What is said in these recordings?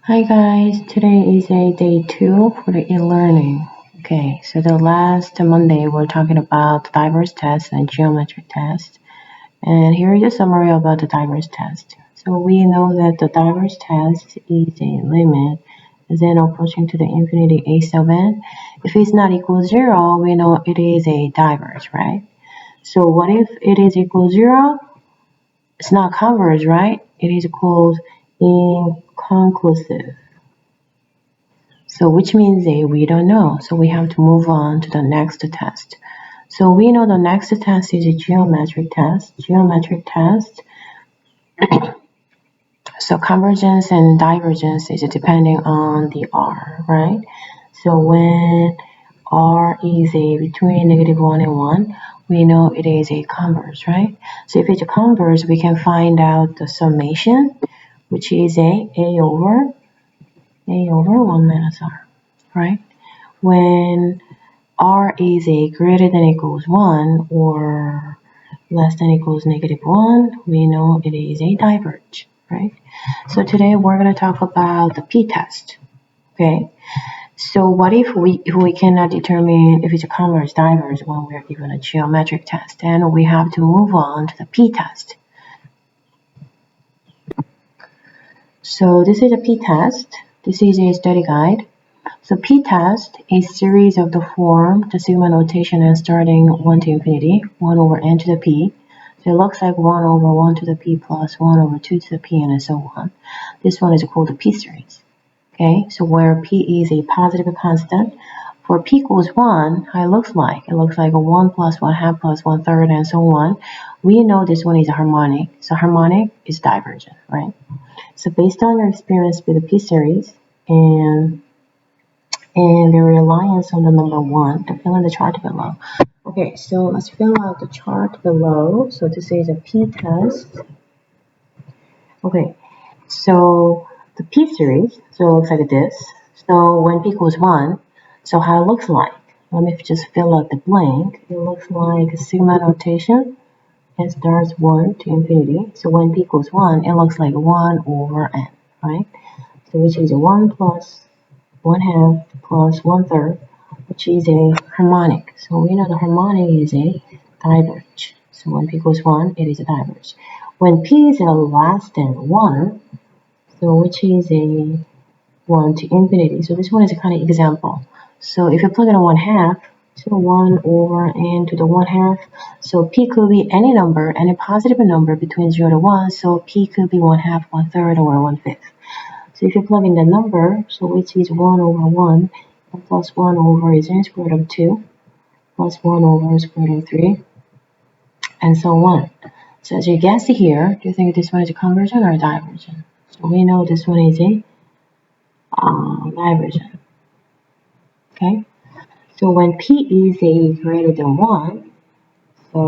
Hi guys, today is a day 2 for the e-learning. Okay, so the last Monday we're talking about diverse tests and geometric tests. And here is a summary about the diverse test. So we know that the diverse test is a limit then approaching to the infinity a sub n. If it's not equal to 0, we know it is a diverse, right? So what if it is equal to 0? It's not converse, right? It is called inconclusive. So which means we don't know. So we have to move on to the next test. So we know the next test is a geometric test. Geometric test. So convergence and divergence is depending on the R, right? So when R is between -1 and 1, we know it is a converse, right? So if it's a converse, we can find out the summation, which is A over 1 minus R, right? When R is a greater than equals 1 or less than equals -1, we know it is a diverge, right? So today we're going to talk about the p-test, okay? So what if we cannot determine if it's a converse diverge when we're given a geometric test? Then we have to move on to the p-test. So this is a p-test. This is a study guide. So p-test is series of the form, the sigma notation and starting 1 to infinity, 1 over n to the p. So it looks like 1 over 1 to the p plus 1 over 2 to the p and so on. This one is called the p-series. Okay, so where p is a positive constant, for p equals 1, how it looks like? It looks like a 1 plus 1 half plus 1/3 and so on. We know this one is a harmonic. So harmonic is divergent, right? So based on your experience with the p-series and the reliance on the number 1 to fill in the chart below. Okay, so let's fill out the chart below. So this is a p-test. Okay, so the p-series, so it looks like this. So when p equals 1, so how it looks like? Let me just fill out the blank. It looks like a sigma notation. It starts 1 to infinity. So when p equals 1, it looks like 1 over n, right? So which is 1 plus 1/2 plus 1/3, which is a harmonic. So we know the harmonic is a diverge. So when p equals 1, it is a diverge. When p is less than 1, so which is a 1 to infinity. So this one is a kind of example. So if you plug in a 1/2, so 1 over n to the 1/2. So p could be any number, any positive number between 0 to 1. So p could be 1/2, 1/3, or 1/5. So if you plug in the number, so which is 1 over 1, plus 1 over is n squared of 2, plus 1 over square root of 3, and so on. So as you guessed here, do you think this one is a convergent or a divergent? So we know this one is a divergent. Okay? So when p is a greater than 1, so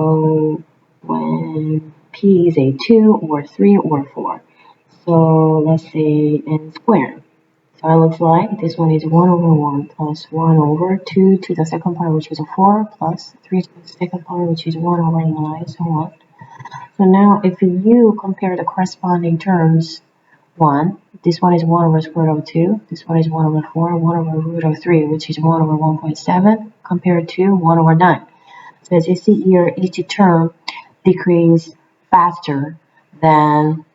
when p is a 2 or 3 or 4, so let's say n squared. So it looks like this one is 1 over 1 plus 1 over 2 to the second power, which is a 4, plus 3 to the second power, which is 1 over 9, so on. So now if you compare the corresponding terms, this one is 1 over square root of 2, this one is 1 over 4, 1 over root of 3, which is 1 over 1.7, compared to 1 over 9. So as you see here, each term decreases faster than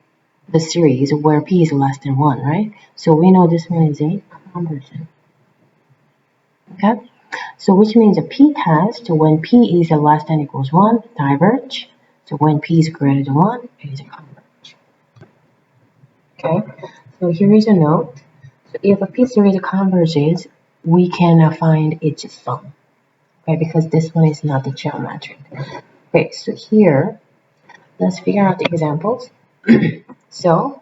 the series where p is less than 1, right? So we know this one is a convergent. Okay? So which means a p-test, when p is less than equals 1, diverge. So when p is greater than 1, it is a converge. Okay? So here is a note. So if a p-series converges, we can find its sum. Okay? Because this one is not the geometric. Okay, so here, let's figure out the examples. So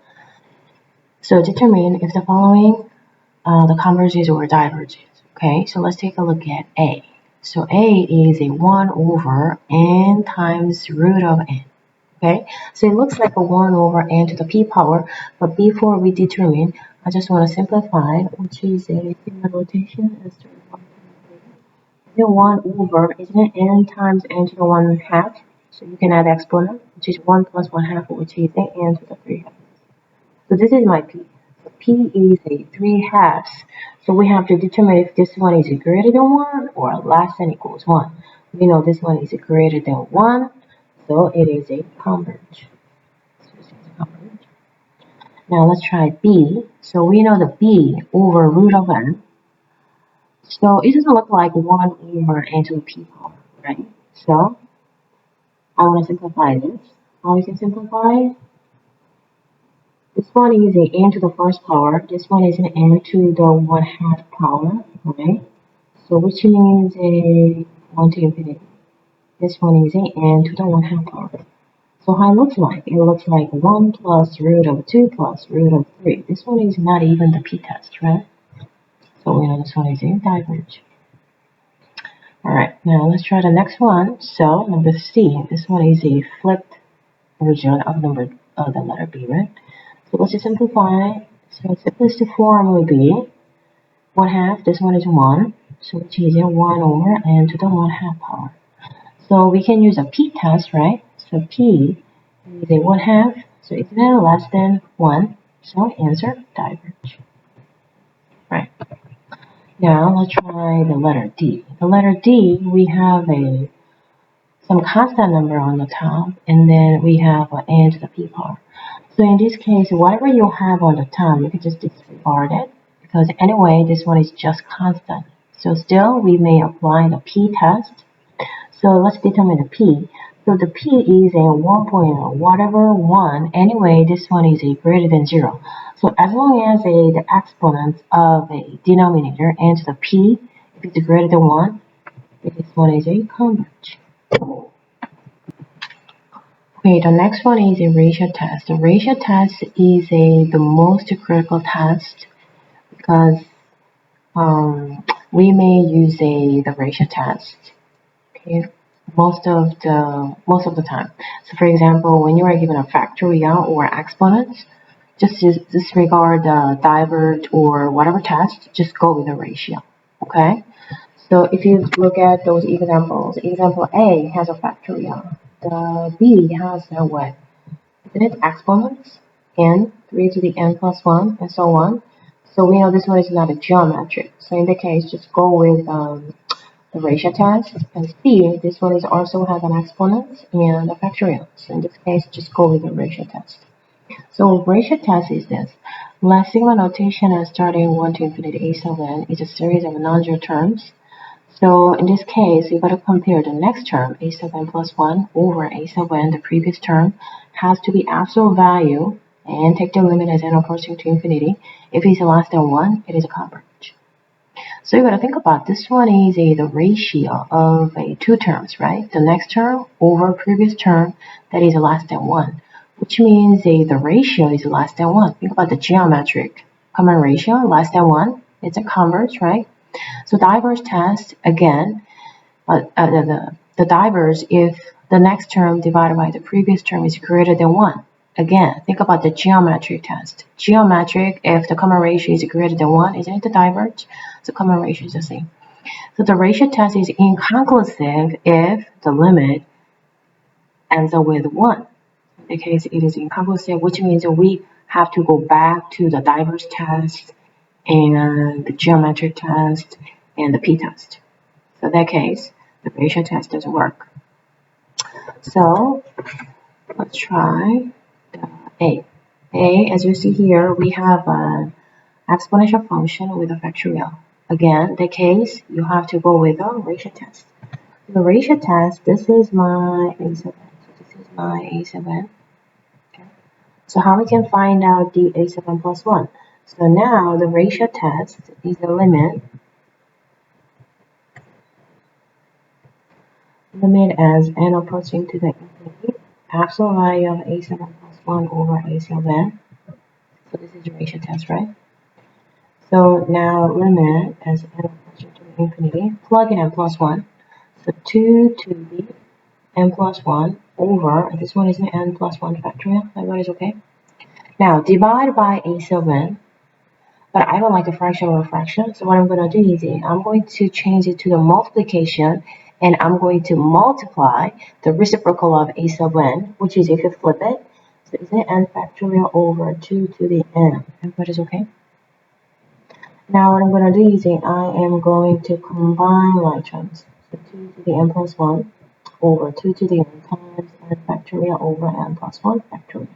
determine if the following the converges or diverges. Okay, so let's take a look at A. So A is a 1 over n times root of n. Okay, so it looks like a 1 over n to the p power, but before we determine, I just want to simplify, which is a sigma notation as to 1 over, isn't it n times n to the 1/2? So you can add exponent, which is 1 plus 1/2, which is n to the 3/2. So this is my p. P is a 3/2. So we have to determine if this one is greater than 1 or less than equals 1. We know this one is greater than 1, so it is a converge. Now let's try B. So we know the B over root of n. So it doesn't look like 1 over n to the p power, right? So I want to simplify this. How we can simplify? This one is a n to the first power. This one is an n to the 1/2 power, right? So which means a 1 to infinity. This one is a n to the 1/2 power. So how it looks like? It looks like 1 plus root of 2 plus root of 3. This one is not even the p-test, right? So we know this one is a diverge. Alright, now let's try the next one. So number C, this one is a flipped version of the letter B, right? So let's just simplify. So its simplest form will be 1/2. This one is 1. So which is a 1 over n to the 1/2 power. So we can use a p-test, right? So p is a 1/2. So it's less than 1. So answer diverge. Right. Now let's try the letter D. The letter D, we have some constant number on the top, and then we have an n to the p power. So in this case, whatever you have on the top, you can just disregard it, because anyway, this one is just constant. So still, we may apply the p-test. So let's determine the p. So the p is a 1 whatever 1. Anyway, this one is a greater than 0. So as long as the exponent of a denominator n to the p, if it's greater than 1, this one is a converge. Okay, the next one is a ratio test. The ratio test is the most critical test because we may use the ratio test. Okay, most of the time. So for example, when you are given a factorial or exponents, just disregard the diverge or whatever test, just go with the ratio. Okay? So if you look at those examples, example A has a factorial. The B has a what? Isn't it exponents? N, 3 to the n plus 1, and so on. So we know this one is not a geometric. So in the case, just go with the ratio test. And C, this one is also has an exponent and a factorial. So in this case, just go with the ratio test. So ratio test is this. Less sigma notation and starting 1 to infinity a sub n is a series of non-zero terms. So in this case, you got to compare the next term, a sub n plus 1 over a sub n, the previous term, has to be absolute value and take the limit as n approaching to infinity. If it's less than 1, it is a converge. So you got to think about this one is the ratio of two terms, right? The next term over previous term that is less than 1, which means the ratio is less than 1. Think about the geometric common ratio, less than 1. It's a converge, right? So diverge test, again, the diverge if the next term divided by the previous term is greater than 1. Again, think about the geometric test. Geometric, if the common ratio is greater than 1, isn't it the diverge? So common ratio is the same. So the ratio test is inconclusive if the limit ends up with 1. In the case, it is inconclusive, which means we have to go back to the diverge test and the geometric test and the p-test. So in that case, the ratio test doesn't work. So let's try the A. A, as you see here, we have an exponential function with a factorial. Again, the case, you have to go with a ratio test. The ratio test, this is my A sub n. So this is my A sub n. Okay. So how we can find out the A sub n plus 1? So now the ratio test is the limit as n approaching to the infinity, absolute value of a sub n plus 1 over a sub n. So this is the ratio test, right? So now limit as n approaching to the infinity, plug in n plus 1. So 2 to the n plus 1 over, this one is an n plus 1 factorial. Everybody's okay? Now divide by a sub n. But I don't like a fraction over a fraction, so what I'm going to do is I'm going to change it to the multiplication, and I'm going to multiply the reciprocal of a sub n, which is if you flip it, so it's an n factorial over 2 to the n. Everybody's okay? Now what I'm going to do is I am going to combine like terms. So 2 to the n plus 1 over 2 to the n times n factorial over n plus 1 factorial.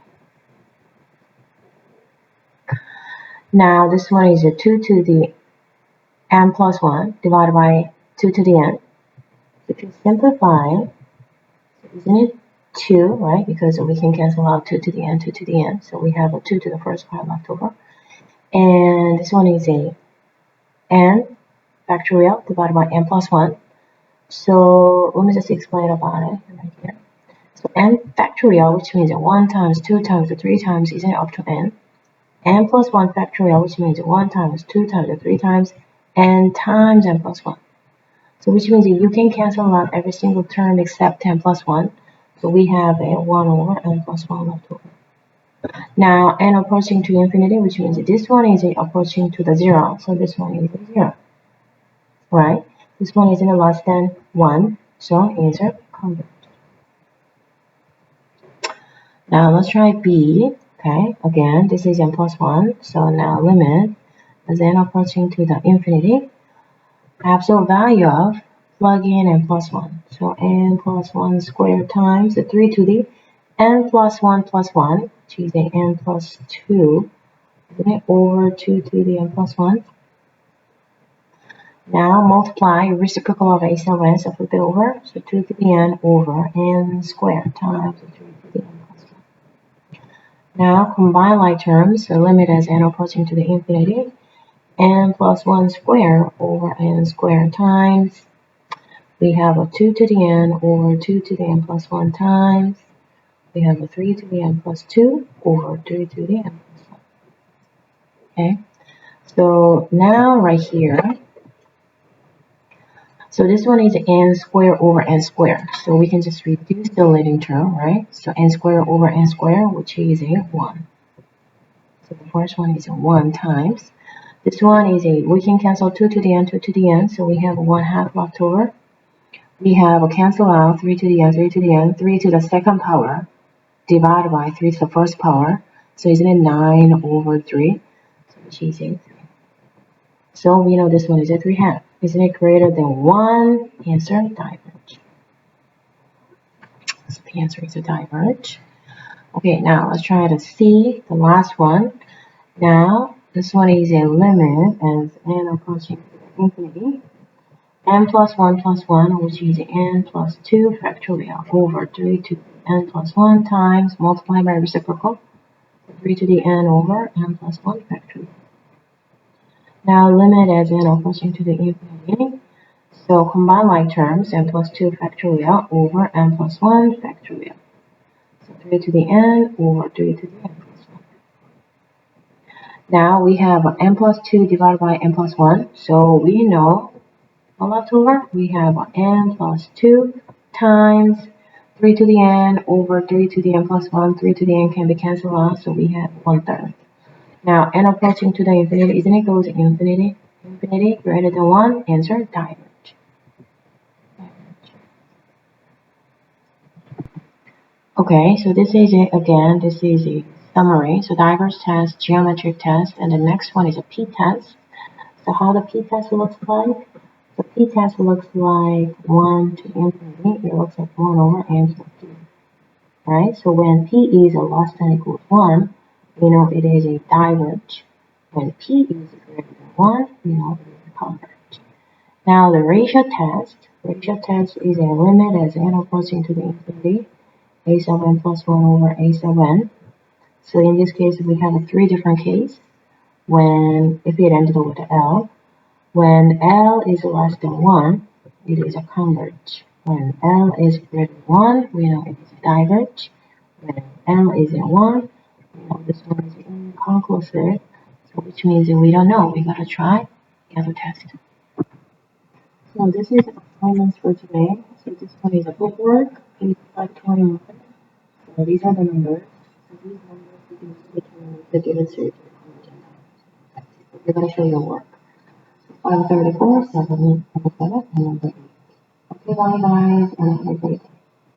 Now this one is a 2 to the n plus 1 divided by 2 to the n. If you simplify, isn't it 2, right? Because we can cancel out 2 to the n, 2 to the n. So we have a 2 to the first part left over. And this one is a n factorial divided by n plus 1. So let me just explain about it right here. So n factorial, which means 1 times, 2 times, 3 times, isn't it up to n? N plus 1 factorial, which means 1 times, 2 times, 3 times, n times n plus 1. So which means you can cancel out every single term except n plus 1. So we have a 1 over n plus 1 left over. Now n approaching to infinity, which means this one is approaching to the 0. So this one is 0. Right? This one is less than 1. So answer converge. Now let's try B. Okay, again, this is n plus 1. So now limit as n approaching to the infinity. Absolute value of plug in n plus 1. So n plus 1 squared times the 3 to the n plus 1 plus 1, which is the n plus 2, isn't it, over 2 to the n plus 1. Now multiply reciprocal of a sub n, so flip it over. So 2 to the n over n squared times 3 to the n plus 1. Now combine like terms, so limit as n approaching to the infinity. N plus 1 squared over n squared times, we have a 2 to the n over 2 to the n plus 1 times, we have a 3 to the n plus 2 over 3 to the n plus 1. Okay, so now right here, so this one is n squared over n squared. So we can just reduce the leading term, right? So n squared over n squared, which is a 1. So the first one is a 1 times. This one is we can cancel 2 to the n, 2 to the n, so we have 1/2 left over. We have a cancel out 3 to the n, 3 to the n, 3 to the second power, divided by 3 to the first power. So isn't it 9 over 3? So which is a 3. So we know this one is a 3/2. Isn't it greater than 1? Answer, diverge. So the answer is a diverge. Okay, now let's try to see the last one. Now, this one is a limit as n approaching infinity. N plus 1 plus 1, which is n plus 2 factorial over 3 to n plus 1 times multiply by reciprocal. 3 to the n over n plus 1 factorial. Now limit as n approaching to the infinity. So combine like terms, n plus 2 factorial over n plus 1 factorial. So 3 to the n over 3 to the n plus 1. Now we have n plus 2 divided by n plus 1. So we know what left over? We have n plus 2 times 3 to the n over 3 to the n plus 1. 3 to the n can be cancelled out, so we have 1/3. Now n approaching to the infinity, isn't it goes to infinity? Infinity greater than 1, answer diverge. Okay, so this is it again. This is a summary. So diverge test, geometric test, and the next one is a p-test. So how the p-test looks like? The p-test looks like 1 to infinity. It looks like 1 over n plus 2. Right? So when p is less than or equal to 1, we know it is a diverge. When p is greater than 1, we know it is a converge. Now the ratio test is a limit as n approaching to the infinity. A sub n plus 1 over a sub n. So in this case, we have 3 different cases. When, if it ended with L, when L is less than 1, it is a converge. When L is greater than 1, we know it is a diverge. When L is at 1, we know this one is inconclusive, so which means that we don't know. We gotta try the other test. So this is assignments for today. So this one is a book work, page 521. So these are the numbers. So these numbers you can just determine the given series of convergence. We're gonna show your work. 534, 7, 7, and number 8. Okay, bye guys, and have a great day.